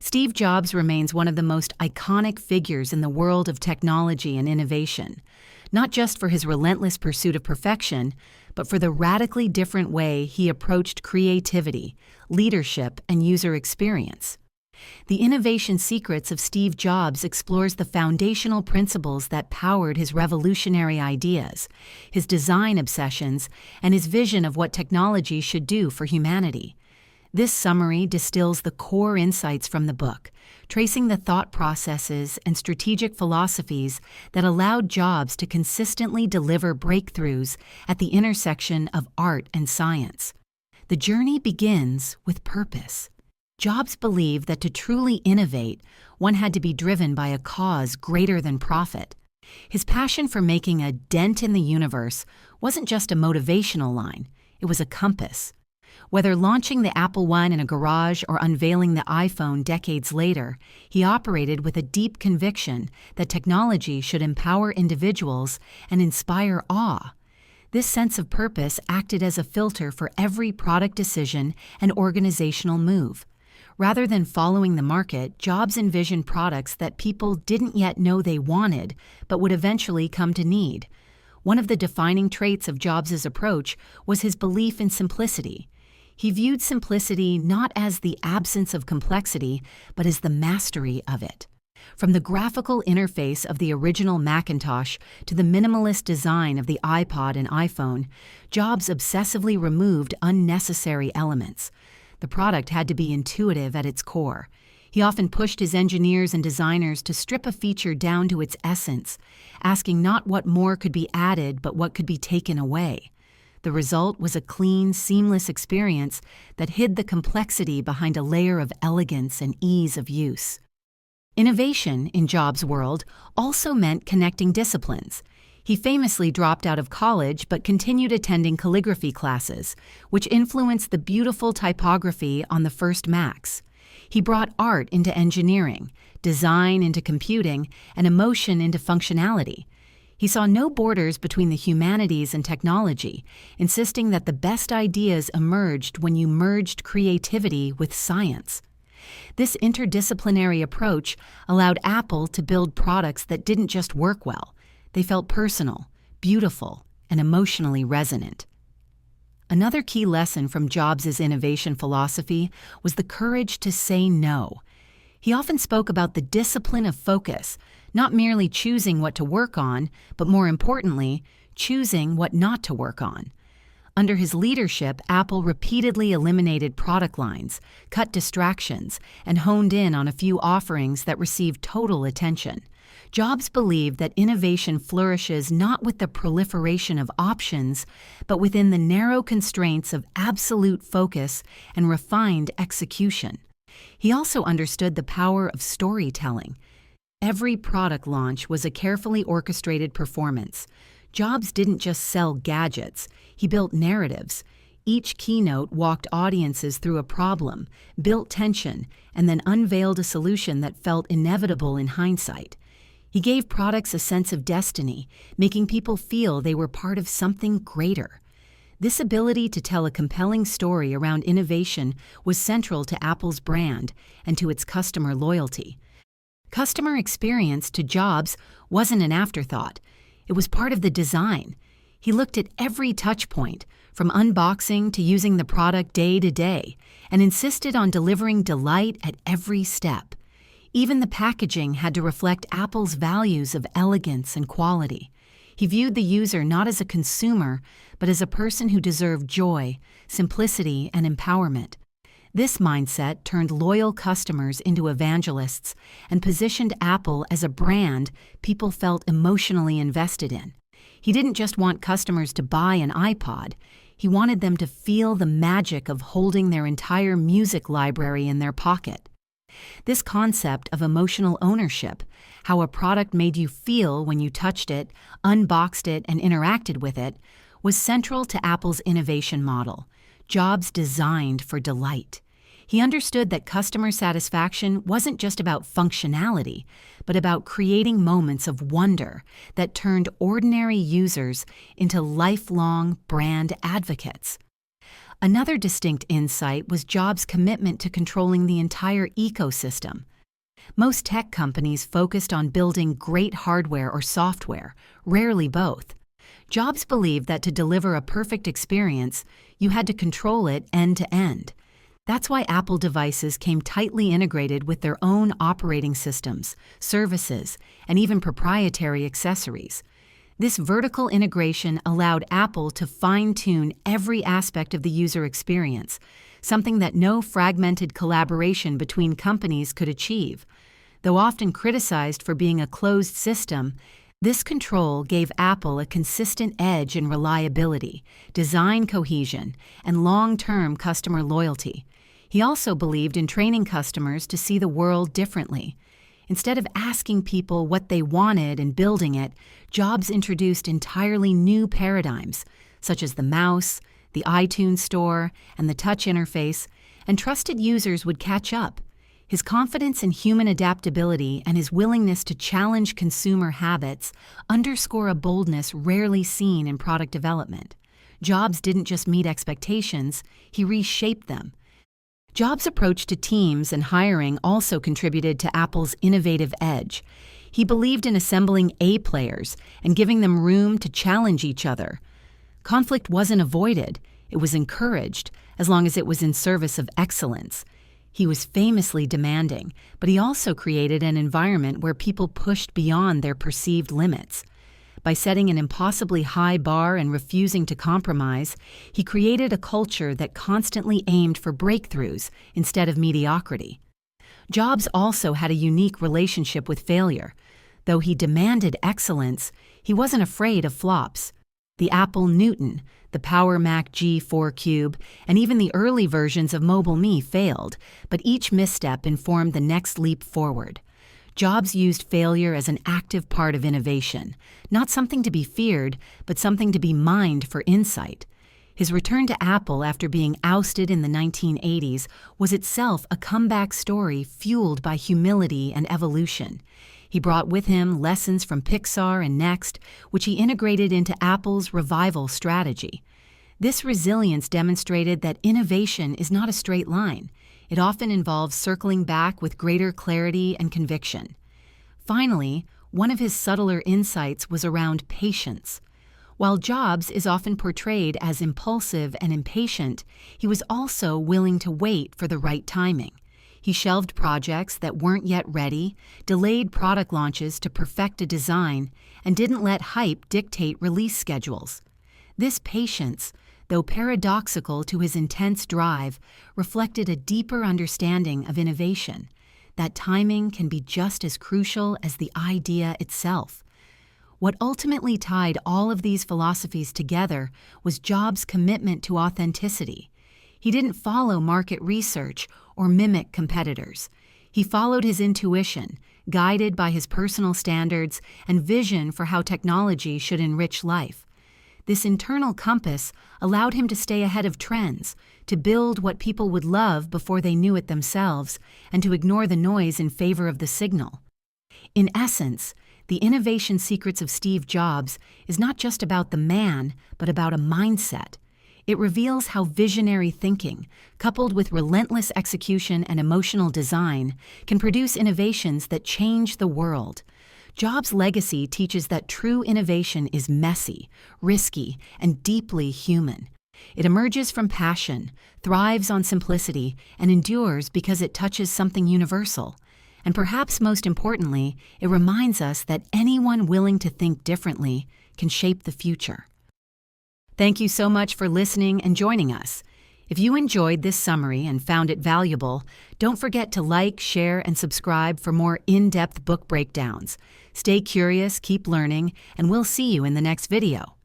Steve Jobs remains one of the most iconic figures in the world of technology and innovation, not just for his relentless pursuit of perfection, but for the radically different way he approached creativity, leadership, and user experience. The Innovation Secrets of Steve Jobs explores the foundational principles that powered his revolutionary ideas, his design obsessions, and his vision of what technology should do for humanity. This summary distills the core insights from the book, tracing the thought processes and strategic philosophies that allowed Jobs to consistently deliver breakthroughs at the intersection of art and science. The journey begins with purpose. Jobs believed that to truly innovate, one had to be driven by a cause greater than profit. His passion for making a dent in the universe wasn't just a motivational line, it was a compass. Whether launching the Apple I in a garage or unveiling the iPhone decades later, he operated with a deep conviction that technology should empower individuals and inspire awe. This sense of purpose acted as a filter for every product decision and organizational move. Rather than following the market, Jobs envisioned products that people didn't yet know they wanted, but would eventually come to need. One of the defining traits of Jobs' approach was his belief in simplicity. He viewed simplicity not as the absence of complexity, but as the mastery of it. From the graphical interface of the original Macintosh to the minimalist design of the iPod and iPhone, Jobs obsessively removed unnecessary elements. The product had to be intuitive at its core. He often pushed his engineers and designers to strip a feature down to its essence, asking not what more could be added, but what could be taken away. The result was a clean, seamless experience that hid the complexity behind a layer of elegance and ease of use. Innovation, in Jobs' world, also meant connecting disciplines. He famously dropped out of college but continued attending calligraphy classes, which influenced the beautiful typography on the first Macs. He brought art into engineering, design into computing, and emotion into functionality. He saw no borders between the humanities and technology, insisting that the best ideas emerged when you merged creativity with science. This interdisciplinary approach allowed Apple to build products that didn't just work well. They felt personal, beautiful, and emotionally resonant. Another key lesson from Jobs' innovation philosophy was the courage to say no. He often spoke about the discipline of focus, not merely choosing what to work on, but more importantly, choosing what not to work on. Under his leadership, Apple repeatedly eliminated product lines, cut distractions, and honed in on a few offerings that received total attention. Jobs believed that innovation flourishes not with the proliferation of options, but within the narrow constraints of absolute focus and refined execution. He also understood the power of storytelling. Every product launch was a carefully orchestrated performance. Jobs didn't just sell gadgets, he built narratives. Each keynote walked audiences through a problem, built tension, and then unveiled a solution that felt inevitable in hindsight. He gave products a sense of destiny, making people feel they were part of something greater. This ability to tell a compelling story around innovation was central to Apple's brand and to its customer loyalty. Customer experience to Jobs wasn't an afterthought. It was part of the design. He looked at every touch point, from unboxing to using the product day to day, and insisted on delivering delight at every step. Even the packaging had to reflect Apple's values of elegance and quality. He viewed the user not as a consumer, but as a person who deserved joy, simplicity, and empowerment. This mindset turned loyal customers into evangelists and positioned Apple as a brand people felt emotionally invested in. He didn't just want customers to buy an iPod, he wanted them to feel the magic of holding their entire music library in their pocket. This concept of emotional ownership, how a product made you feel when you touched it, unboxed it, and interacted with it, was central to Apple's innovation model. Jobs designed for delight. He understood that customer satisfaction wasn't just about functionality, but about creating moments of wonder that turned ordinary users into lifelong brand advocates. Another distinct insight was Jobs' commitment to controlling the entire ecosystem. Most tech companies focused on building great hardware or software, rarely both. Jobs believed that to deliver a perfect experience, you had to control it end to end. That's why Apple devices came tightly integrated with their own operating systems, services, and even proprietary accessories. This vertical integration allowed Apple to fine-tune every aspect of the user experience, something that no fragmented collaboration between companies could achieve. Though often criticized for being a closed system, this control gave Apple a consistent edge in reliability, design cohesion, and long-term customer loyalty. He also believed in training customers to see the world differently. Instead of asking people what they wanted and building it, Jobs introduced entirely new paradigms, such as the mouse, the iTunes Store, and the touch interface, and trusted users would catch up. His confidence in human adaptability and his willingness to challenge consumer habits underscore a boldness rarely seen in product development. Jobs didn't just meet expectations, he reshaped them. Jobs' approach to teams and hiring also contributed to Apple's innovative edge. He believed in assembling A players and giving them room to challenge each other. Conflict wasn't avoided, it was encouraged, as long as it was in service of excellence. He was famously demanding, but he also created an environment where people pushed beyond their perceived limits. By setting an impossibly high bar and refusing to compromise, he created a culture that constantly aimed for breakthroughs instead of mediocrity. Jobs also had a unique relationship with failure. Though he demanded excellence, he wasn't afraid of flops. The Apple Newton, the Power Mac G4 Cube, and even the early versions of Mobile Me failed, but each misstep informed the next leap forward. Jobs used failure as an active part of innovation, not something to be feared, but something to be mined for insight. His return to Apple after being ousted in the 1980s was itself a comeback story fueled by humility and evolution. He brought with him lessons from Pixar and Next, which he integrated into Apple's revival strategy. This resilience demonstrated that innovation is not a straight line. It often involves circling back with greater clarity and conviction. Finally, one of his subtler insights was around patience. While Jobs is often portrayed as impulsive and impatient, he was also willing to wait for the right timing. He shelved projects that weren't yet ready, delayed product launches to perfect a design, and didn't let hype dictate release schedules. This patience, though paradoxical to his intense drive, reflected a deeper understanding of innovation, that timing can be just as crucial as the idea itself. What ultimately tied all of these philosophies together was Jobs' commitment to authenticity. He didn't follow market research or mimic competitors. He followed his intuition, guided by his personal standards and vision for how technology should enrich life. This internal compass allowed him to stay ahead of trends, to build what people would love before they knew it themselves, and to ignore the noise in favor of the signal. In essence, the innovation secrets of Steve Jobs is not just about the man, but about a mindset. It reveals how visionary thinking, coupled with relentless execution and emotional design, can produce innovations that change the world. Jobs' legacy teaches that true innovation is messy, risky, and deeply human. It emerges from passion, thrives on simplicity, and endures because it touches something universal. And perhaps most importantly, it reminds us that anyone willing to think differently can shape the future. Thank you so much for listening and joining us. If you enjoyed this summary and found it valuable, don't forget to like, share, and subscribe for more in-depth book breakdowns. Stay curious, keep learning, and we'll see you in the next video.